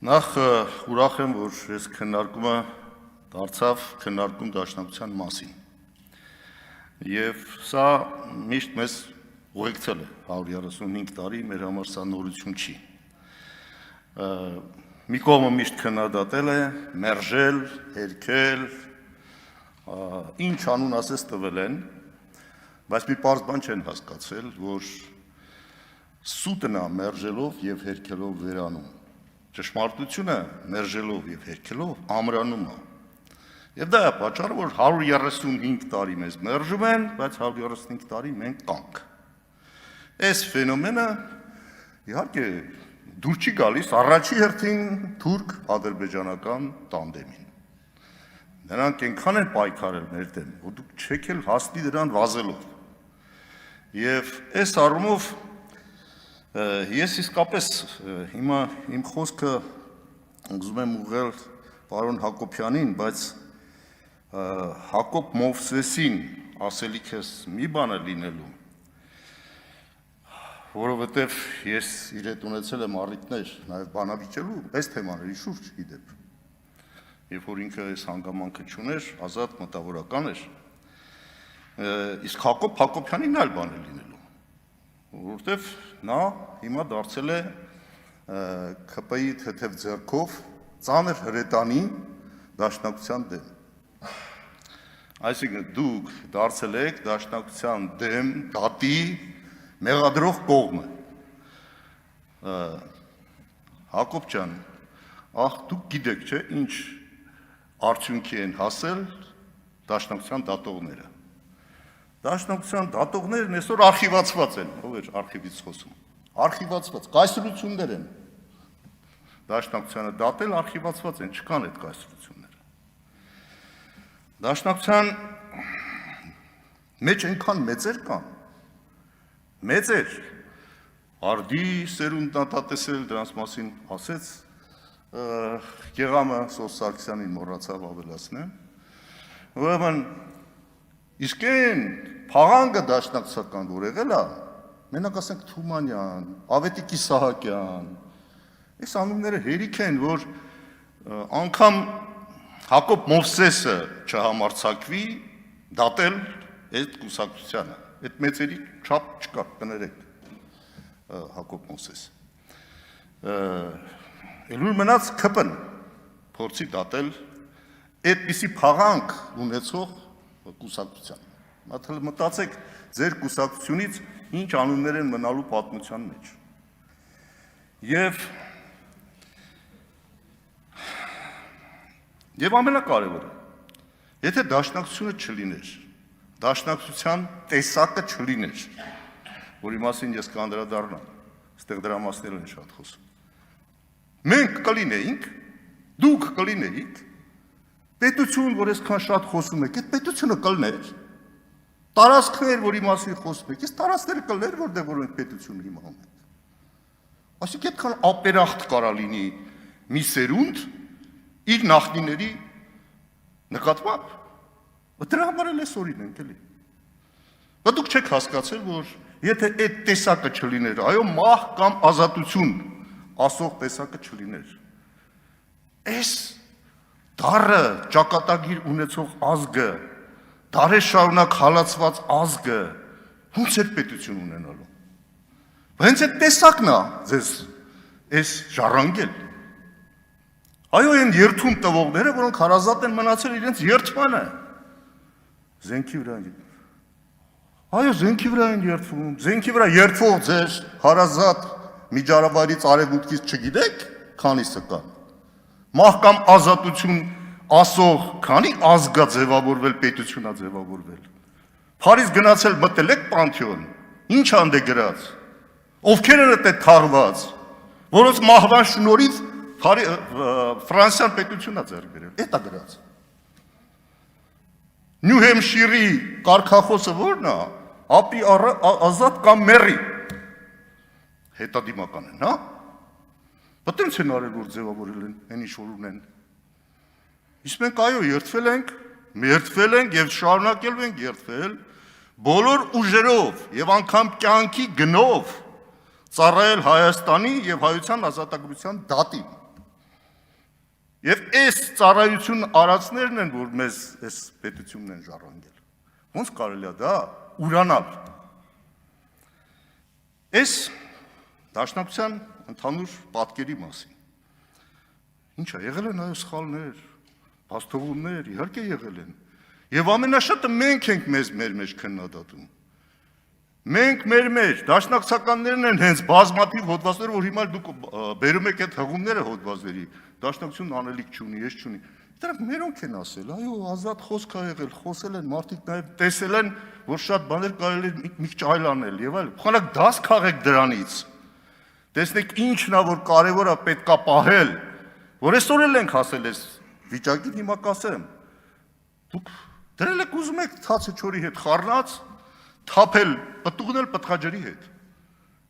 Նախ ուրախ եմ, որ ես քննարկումը դարձավ քննարկում դաշնակցության մասին։ Եվ սա միշտ մեզ ուղեկցել է 135 տարի, մեր համար սա նորություն չի։ Մի կողմը միշտ քննադատել է, մերժել, հերքել, ինչ անուն ասես տվել են, բայց մի պարզ բան չեն հասկացել, որ սուտնա մերժելով եւ հերքելով վերանում։ Ճշմարտությունը մերժելով եւ հերքելով ամրանում է։ Եվ դա է պատճառը, որ 135 տարի մեզ մերժում են, բայց 135 տարի մենք կանք։ Այս ֆենոմենը իհարկե դուր չի գալիս առաջի հերթին թուրք-ադրբեջանական տանդեմին։ Նրանք այնքան են պայքարել մեր դեմ, որ դուք չեք էլ հասնի դրան վազելով։ Եվ այս առումով ես իսկապես հիմա իմ խոսքը ուզում եմ ուղղել պարոն Հակոբյանին, բայց Հակոբ Մովսեսին ասելիքս մի բան է լինելու, որովհետև ես իր հետ ունեցել եմ առիթներ նաև բանավիճելու այս թեմաների շուրջ իդեպ, երբ որ ինքը այս հանգամանքը չուներ, ազատ մտավորական էր, իսկ Հակոբ Հակոբյանին այլ բան է լինելու, որովհետև նա հիմա դարձել է ՔՊ-ի թեթև ձեռքով ծանր հրետանի դաշնակցության դեմ։ Այսինքն դուք դարձել եք դաշնակցության դեմ դատի մեղադրող կողմը։ Հակոբ ջան, դուք գիտեք, չէ, ինչ արդյունքի են հասել դաշնակցության դատողները։ Դաշնակցության դատողներն այսօր արխիվացված են, ով էր արխիվից խոսում, արխիվացված, կայսրություններ են, դաշնակցությանը դատել արխիվացված են, չկան այդ կայսրությունները։ Դաշնակցության մեջ այնքան մեծեր կան, մեծեր, արդի սերունդն ատատեսել դրանց մասին ասեց, Գեղամը Սոս Սարգսյանին մոռացավ ավելացնեմ, ուրեմն իսկ այն փաղանգը դաշնակցական որ եղել է, մենակ ասենք Թումանյան, Ավետիքի Սահակյան, այս անունները հերիք են, որ անգամ Հակոբ Մովսեսը չհամարձակվի դատել այդ կուսակցությանը, այդ մեծերի չափ չկա, կներեք Հակոբ Մովսես։ Ելույն մնաց ՔՊ-ն փորձի դատել այդպիսի փաղանք ունեցող կուսակցության։ Մտածեք ձեր կուսակցությունից ինչ անուններ են մնալու պատմության մեջ։ Եվ ամենակարևորը, եթե դաշնակցությունը չլիներ, դաշնակցության տեսակը չլիներ, որի մասին ես կանդրադառնամ, այստեղ դրա մասն են շատ խոսում։ Մենք կլինեինք, դուք կլինեիք, պետություն, որ այսքան շատ խոսում եք, այդ պետությունը կլներ, տարածքներ, որի մասին խոսում եք, այս տարածքները կլներ, որտեղ որ մենք պետություն հիմա ունենք։ Այսինքն այդքան ապերախտ կարա լինի մի սերունդ իր նախնիների նկատմամբ։ Դրա համար էլ այսօրին ենք էլի։ Բայց դուք չեք հասկացել, որ եթե այդ տեսակը չլիներ, այո, մահ կամ ազատություն ասող տեսակը չլիներ, այս դառը ճակատագիր ունեցող ազգը, դարեր շարունակ հալածված ազգը, ոնց էր պետություն ունենալու։ Հենց այդ տեսակն է ձեզ այս ժառանգել։ Այո, այն երթում տվողները, որոնք հարազատ են մնացել իրենց երթմանը, զենքի վրա են։ Այո, զենքի վրա են երթվում, զենքի վրա երթվող ձեր հարազատ միջավայրից արևմուտքից չգիտեք, քանիսը կան։ Մահ կամ ազատություն ասող, քանի ազգա ձևավորվել, պետությունա ձևավորվել։ Փարիզ գնացել մտել եք Պանթեոն, ինչ հանդե գրած, ովքեր են այդ թաղված, որոնց մահվան շնորհիվ Ֆրանսիան պետությունա ձեռք բերել, էդ է գրած։ Նյու Հեմշիրի կարգախոսը ո՞րն է, ապի ազատ կամ մեռի, հետադիմական են, հա։ Բայց ինչ են արել, որ ձևավորել են, այն ինչ որ ունեն։ Իսկ մենք այո երդվել ենք եւ շարունակելու ենք երդվել բոլոր ուժերով եւ անգամ կյանքի գնով ծառայել Հայաստանի եւ հայության ազատագրության դատին։ Եվ այս ծառայություն արածներն են, որ մեզ այս պետությունն են ժառանգել։ Ոնց կարելի է դա ուրանալ։ Այս դաշնակցության ընդհանուր պատկերի մասին։ Ինչ է, եղել են այո սխալներ, փաստողումներ, իհարկե եղել են։ Եվ ամենաշատը մենք ենք մեզ մեր մեջ քննադատում։ Մենք մեր դաշնակցականներն են հենց բազմաթիվ հոդվածները, որ հիմա դուք բերում եք այդ հղումները հոդվածների, դաշնակցությունն անելիք չունի, ես չունի։ Դրանք մերոնք են ասել, այո, ազատ խոսք ա եղել, խոսել են, մարդիկ նաև տեսել են, որ շատ բաներ կարելի է մի քիչ այլ անել եւ այլ։ Խոնարհ դաս քաղեք դրանից։ Տեսնեք ինչն է, որ կարևոր է պետքա պահել, որ այսօր էլ ենք հասել այս վիճակին, հիմա կասեմ։ Դուք դրել եք ուզում եք թացը չորի հետ խառնած, թափել պտուղն էլ պտղաջրի հետ։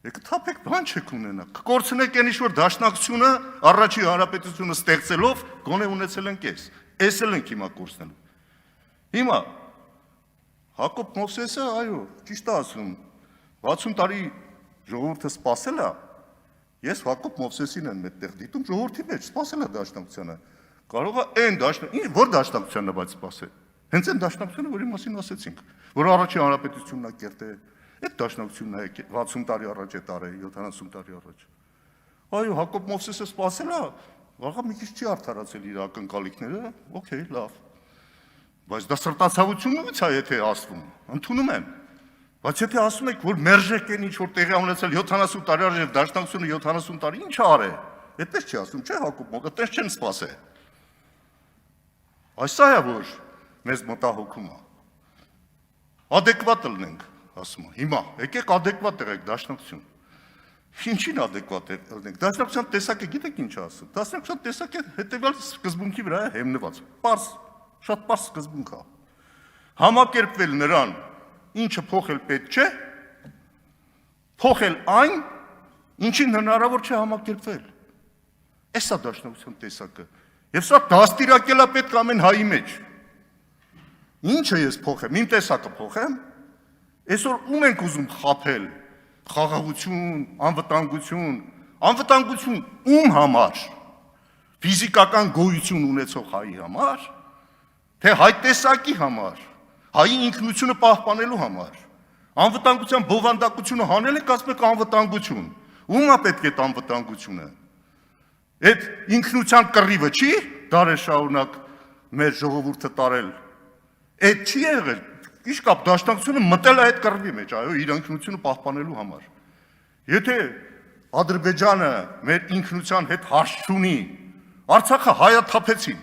Եկեք թափեք, բան չեք ունենա։ Կկորցնեք այն ինչ-որ դաշնակցությունը առաջի հանրապետությունը ստեղծելով գոնե ունեցել ենք էս։ Էս էլ ենք հիմա կորցնելու։ Հիմա Հակոբ Մովսեսը, այո, ճիշտ է ասում, 60 տարի ժողովուրդը սպասել է։ Ես Հակոբ Մովսեսին եմ այդտեղ դիտում, ժողովրդի մեջ սպասել է դաշնակցությունը։ Կարող է այն դաշնակցությունը, որ դաշնակցությունն է բայց սպասել։ Հենց այն դաշնակցությունը, որի մասին ասեցինք, որ առաջի հանրապետությունն է կերտել, այդ դաշնակցությունն է 60 տարի առաջ է տարել, 70 տարի առաջ։ Այո, Հակոբ Մովսեսը սպասել է, աղա մի քիչ չի արդարացել իր ակնկալիքները, օքեյ, լավ։ Բայց դա սրտացավությունից է, եթե ասվում, ընդունում եմ։ Բայց եթե ասում եք, որ մերժեք են ինչ որ տեղի ունեցել 70 տարի առաջ եւ դաշնակցությունը 70 տարի, ինչ արե։ Այդպես չի ասում, չէ՞ Հակոբ Մովսեսը, այդպես չեն սպասել։ Այսա է որ մեզ մտահոգում է։ Ադեկվատ լինենք, ասում եմ։ Հիմա եկեք ադեկվատ եղեք դաշնակցություն։ Ինչին ադեկվատ լինենք։ Դաշնակցության տեսակը գիտեք ինչ ասում։ Դաշնակցության տեսակը հետեւյալ սկզբունքի վրա է հիմնված։ Պարզ, շատ պարզ սկզբունք է։ Համակերպվել նրան, ինչը փոխել պետք չէ, փոխել այն, ինչին հնարավոր չէ համակերպվել։ Էս է դաշնակցության տեսակը։ Եվ սա դաստիարակել է պետք ամեն հայի մեջ։ Ինչը ես փոխեմ, իմ տեսակը փոխեմ, այսօր ում ենք ուզում խաբել, խաղաղություն, անվտանգություն ում համար, ֆիզիկական գոյություն ունեցող հայի համար, թե հայ տեսակի համար, հայի ինքնությունը պահպանելու համար, անվտանգության բովանդակությունը հանել եք ասում եք անվտանգություն, ում է պետք է այդ անվտանգությունը, այդ ինքնության կռիվը չի դարեր շարունակ մեր ժողովուրդը տարել, այդ չի եղել, ինչ կապ դաշնակցությունը մտել է այդ կռվի մեջ, այո, իր ինքնությունը պահպանելու համար։ Եթե Ադրբեջանը մեր ինքնության հետ հարց չունի, Արցախը հայաթափեցին,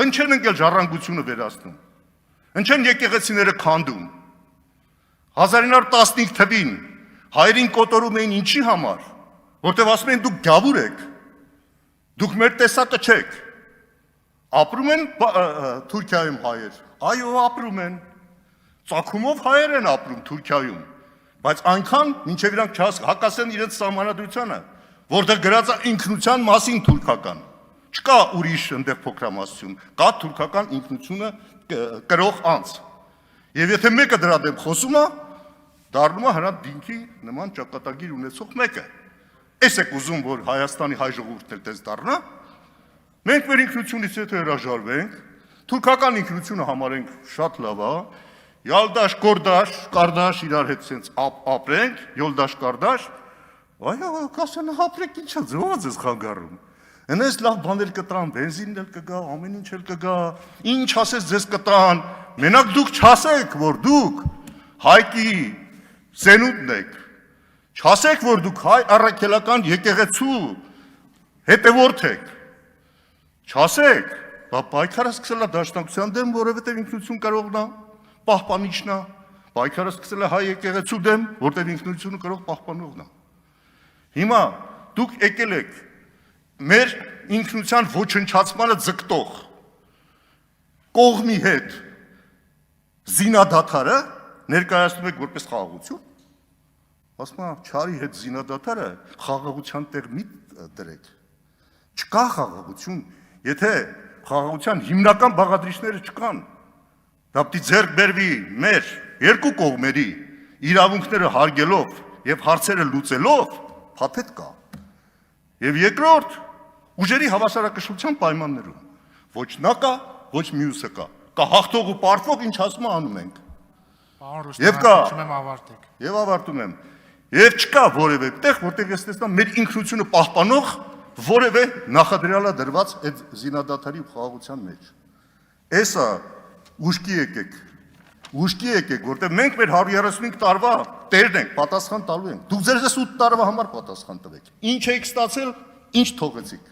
ինչ են ընկել ժառանգությունը վերացնում, ինչ են եկեղեցիները քանդում, 1915 թվին հայերին կոտորում էին ինչի համար, որտեղ ասում են դուք գավուր եք, դուք մեր տեսակը չեք, ապրում են Թուրքիայում հայեր, այո, ապրում են, ծագումով հայեր են ապրում Թուրքիայում, բայց այնքան, մինչև իրանք հակասեն իրենց սահմանադրությանը, որտեղ գրած է ինքնության մասին թուրքական, չկա ուրիշ ընդեղ փոքրամասնություն, կա թուրքական ինքնությունը կրող անձ, եւ եթե մեկը դրա դեմ խոսում է, դառնում է հրանտ դինքի նման ճակատագիր ունեցող մեկը, այս եք ուզում, որ Հայաստանի հայ ժողովուրդն էլ տես դառնա, մենք մեր ինքնությունից եթե հրաժարվենք, թուրքական ինքնությունը համարենք շատ լավ է, Յալդաշ, Կորդաշ, Կարդաշ իրար հետ սենց ապրենք, Յոլդաշ, Կարդաշ, այո, կասեն ապրեք ինչա ձված ես խանգարում, ընես լավ բաներ կտրան, բենզինն էլ կգա, ամեն ինչ էլ կգա, ինչ ասես ձեզ կտրան, մենակ դուք չասեք, որ դուք հայկի սենունդն եք, չասեք, որ դուք հայ առաքելական եկեղեցու հետևորդ եք, չասեք, պայքարը սկսել է դաշնակցության դեմ, որովհետև ինքնություն կարողն է, պահպանիչն է, պայքարը սկսել է հայ եկեղեցու դեմ, որտեղ ինքնությունը կարող պահպանողն է։ Հիմա դուք եկել եք մեր ինքնության ոչնչացմանը ձգտող կողմի հետ զինադադարը ներկայացնում եք որպես խաղաղություն, ասում եմ, չարի հետ զինադադարը խաղաղության տեղ մի դրեք, չկա խաղաղություն, եթե խաղաղության հիմնական բաղադրիչները չկան, դա պիտի ձեռք բերվի մեր երկու կողմերի իրավունքները հարգելով եւ հարցերը լուծելով, փաթեթ կա։ Եվ երկրորդ, ուժերի հավասարակշռության պայմաններում։ Ոչ նա կա, ոչ մյուսը կա։ Կա հաղթող ու պարտվող, ինչ ասում անում ենք։ Պարոն Եվ կա, Ռուստամյան, ավարտեք։ եւ ավարտում եմ։ Եվ չկա որևէ տեղ, որտեղ ես տեսնամ մեր ինքնությունը պահպանող որևէ նախադրյալա դրված այդ զինադադարի խաղաղության մեջ։ Էսա ուշքի եկեք, որտեղ մենք մեր 135 տարվա տերն ենք, պատասխան տալու ենք։ Դուք ձեզ 8 տարվա համար պատասխան տվեք։ Ինչ եք ստացել, ինչ թողեցիք։